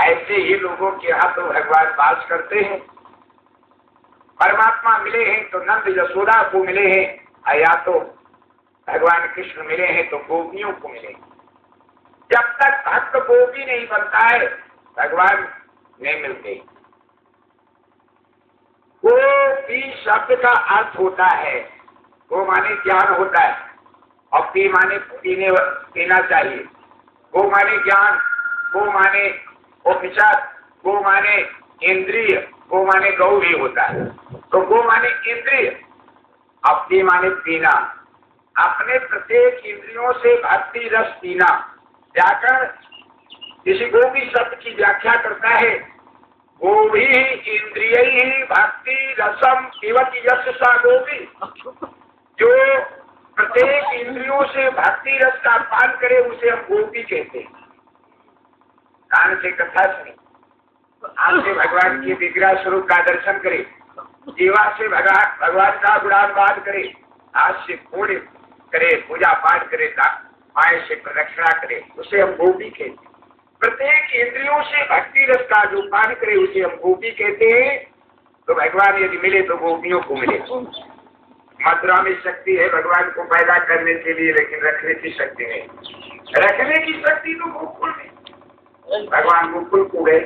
ऐसे ही लोगों के यहाँ तो भगवान वास करते हैं। परमात्मा मिले हैं तो नंद यशोदा को मिले हैं, या तो भगवान कृष्ण मिले हैं तो गोपियों को मिले। जब तक भक्त गोपी नहीं बनता है भगवान नहीं मिलते। गोपी शब्द का अर्थ होता है, गो माने ज्ञान होता है, और पी माने पीना चाहिए। गो माने ज्ञान, गो माने उपनिषद, गो माने इंद्रिय, गो माने गौ भी होता है। तो गो माने इंद्रिय, अब पी माने पीना। अपने प्रत्येक इंद्रियों से भक्ति रस पीना। व्याकरण किसी गोपी शब्द की व्याख्या करता है, गोभी इंद्रिय ही भक्ति रसम पिबति यस्सा गोपी। जो प्रत्येक इंद्रियों से भक्ति रस का पान करे उसे हम गोपी कहते हैं। कान से कथा सुनी, आंख से भगवान के विग्रह स्वरूप का दर्शन करे, जीवा से भगवान का गुणानुवाद करे, हाथ से पुण्य करे, पूजा पाठ करे, पाए से प्रदक्षिणा करे, उसे हम गोपी कहते हैं। प्रत्येक इंद्रियों से भक्ति रस का जो पान करे उसे हम गोपी कहते हैं। तो भगवान यदि मिले तो गोपियों को मिले। मथुरा में शक्ति है भगवान को पैदा करने के लिए, लेकिन रखने की शक्ति नहीं। रखने की शक्ति तो गोकुल में, भगवान गोकुल को गए।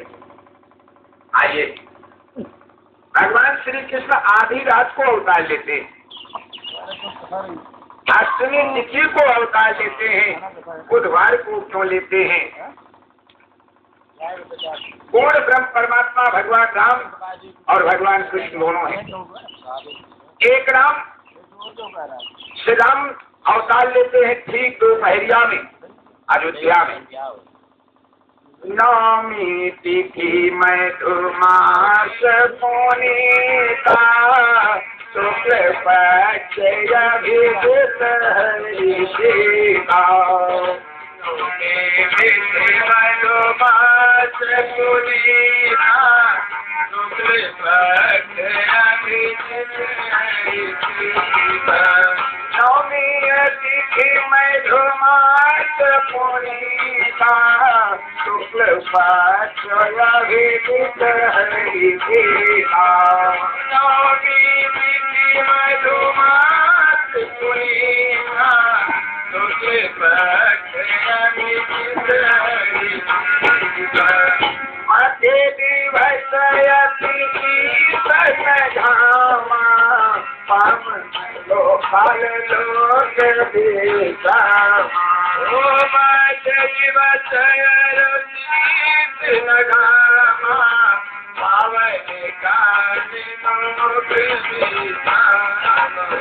आइए, भगवान श्री कृष्ण आधी रात को अवतार लेते हैं, अष्टमी तिथि को अवतार लेते हैं, बुधवार को क्यों लेते हैं? पूर्ण ब्रह्म परमात्मा भगवान राम और भगवान कृष्ण दोनों हैं। एक राम श्री राम अवतार लेते हैं ठीक दोपहरिया में अयोध्या में। नवमी तिथि मधुमास पुनीता शुक्ल पक्ष अभिजित हरिशिका। मधुमास पुनीता शुक्ल पक्ष अभिजित हरिशिका। नवमी तिथि मधुमास पुनीता शुक्ल पक्ष अभिजित हरिशिका। नवमी तिथि मधुमास पुनीता शुक्ल पक्ष अभिजित हरिशिका। मते दिवसयति शीतघामा पाम लोकाल लोक विश्रामा। ओ मते दिवसयति शीतघामा पावन कालिनो विश्रामा।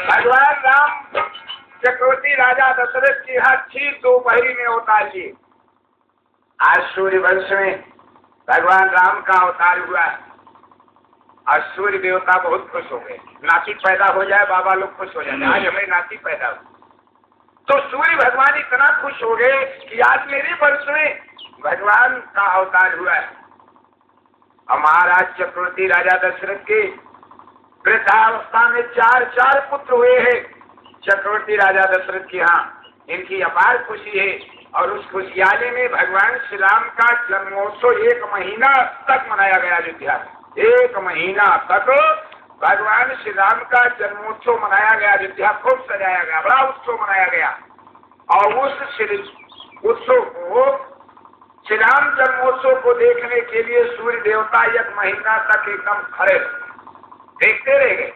भगवान राम चक्रवर्ती राजा दशरथ की यहाँ ठीक दोपहरी में अवतार लिए। आज सूर्य वंश में भगवान राम का अवतार हुआ है और सूर्य देवता बहुत खुश हो गए। नाती पैदा हो जाए बाबा लोग खुश हो जाते, आज हमें नाती पैदा हो। तो सूर्य भगवान इतना खुश हो गए कि आज मेरे वंश में भगवान का अवतार हुआ है। और महाराज चक्रवर्ती राजा दशरथ के वृद्धावस्था में चार पुत्र हुए हैं। चक्रवर्ती राजा दशरथ की यहाँ इनकी अपार खुशी है और उस खुशियाले में भगवान श्री राम का जन्मोत्सव 1 महीना तक मनाया गया अयोध्या में। 1 महीना तक भगवान श्री राम का जन्मोत्सव मनाया गया अयोध्या, खूब सजाया गया, बड़ा उत्सव मनाया गया। और उस उत्सव को श्री राम जन्मोत्सव को देखने के लिए सूर्य देवता 1 महीना तक एकदम खड़े देखते रह गए।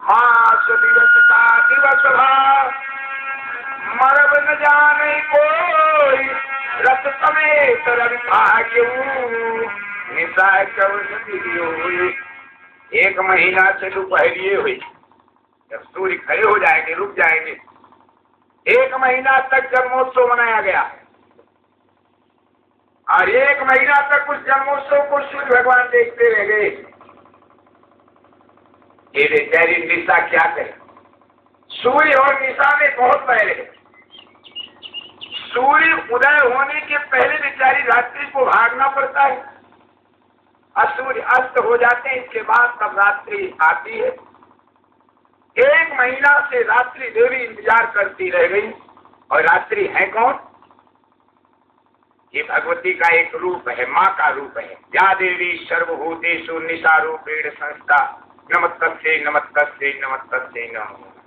मास दिवस का दिवस भाव मरब न जाने कोई, रथ समेत रविथा क्यों निशा हुई। 1 महीना से दोपहरिये हुई, जब सूर्य खड़े हो जाएंगे रुक जाएंगे। 1 महीना तक जन्मोत्सव मनाया गया और 1 महीना तक उस जन्मोत्सव को सूर्य भगवान देखते रह गए। ये बेचारी निशा क्या करे? सूर्य और निशा में बहुत पहले, सूर्य उदय होने के पहले बेचारी रात्रि को भागना पड़ता है और सूर्य अस्त हो जाते हैं, इसके बाद तब रात्रि आती है। 1 महीना से रात्रि देवी इंतजार करती रह गई। और रात्रि है कौन? ये भगवती का एक रूप है, माँ का रूप है। या देवी सर्वभूतेषु निशा रूपेण संस्था नमस्तस्यै नमस्तस्यै नमस्तस्यै नमः।